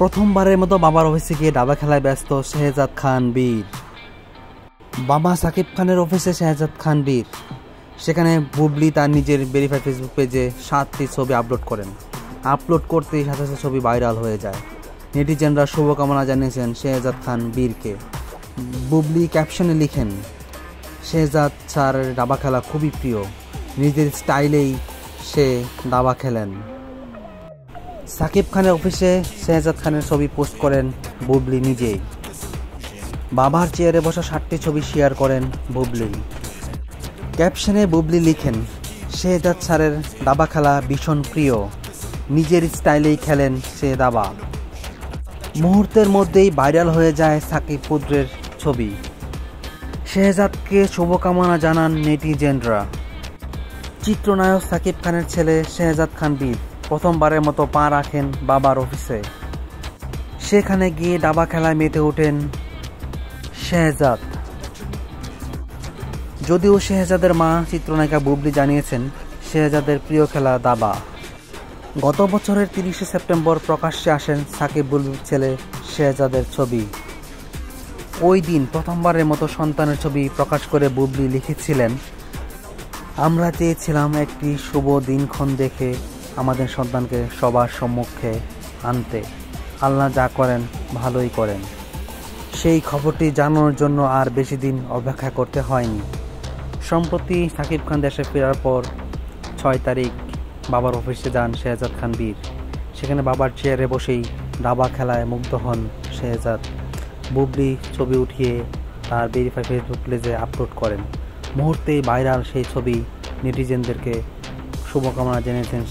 প্রথমবারের মতো বাবার অফিসে গিয়ে দাবা খেলায় ব্যস্ত শেহজাদ খান বীর। বাবা সাকিব খানের অফিসে শেহজাদ খান বীর। সেখানে বুবলি তার নিজের ভেরিফাইড ফেসবুক পেজে 7টি ছবি আপলোড করেন। আপলোড করতেই সাথে সাথে ছবি ভাইরাল হয়ে যায়। নেটিজেনরা শুভকামনা জানিয়েছেন শেহজাদ খান বীরকে। বুবলি ক্যাপশনে লিখেন, শেহজাদ স্যারের দাবা খেলা খুবই প্রিয়, নিজের স্টাইলেই সে দাবা খেলেন। সাকিব খানের অফিসে শেহজাদ খানের ছবি পোস্ট করেন বুবলি নিজেই। বাবার চেয়ারে বসা 7টি ছবি শেয়ার করেন বুবলি। ক্যাপশনে বুবলি লিখেন, শেহজাদ স্যারের দাবা খেলা ভীষণ প্রিয়, নিজের স্টাইলেই খেলেন সে দাবা। মুহূর্তের মধ্যেই ভাইরাল হয়ে যায় সাকিব পুত্রের ছবি। শেহজাদকে শুভকামনা জানান নেটিজেনরা। চিত্রনায়ক সাকিব খানের ছেলে শেহজাদ খান বীর প্রথমবারের মতো পা রাখেন বাবার অফিসে। সেখানে গিয়ে দাবা খেলায় মেতে ওঠেন শেহজাদ। যদিও শেহজাদের মা চিত্রনায়িকা বুবলি জানিয়েছেন শেহজাদের প্রিয় খেলা দাবা। গত বছরের 30শে সেপ্টেম্বর প্রকাশ্যে আসেন সাকিব বুবলির ছেলে শেহজাদের ছবি। ওই দিন প্রথমবারের মতো সন্তানের ছবি প্রকাশ করে বুবলি লিখেছিলেন, আমরা চেয়েছিলাম একটি শুভ দিনক্ষণ দেখে আমাদের সন্তানকে সবার সম্মুখে আনতে। আল্লাহ যা করেন ভালোই করেন। সেই খবরটি জানানোর জন্য আর বেশি দিন অপেক্ষা করতে হয়নি। সম্প্রতি সাকিব খান দেশে ফেরার পর 6 তারিখ বাবার অফিসে যান শেহজাদ খান বীর। সেখানে বাবার চেয়ারে বসেই দাবা খেলায় মুগ্ধ হন শেহজাদ। বুবলি ছবি উঠিয়ে তার ভেরিফাইড ফেসবুক পেজে আপলোড করেন। মুহূর্তেই ভাইরাল সেই ছবি নেটিজেনদেরকে শুভকামনা জানিয়েছেন।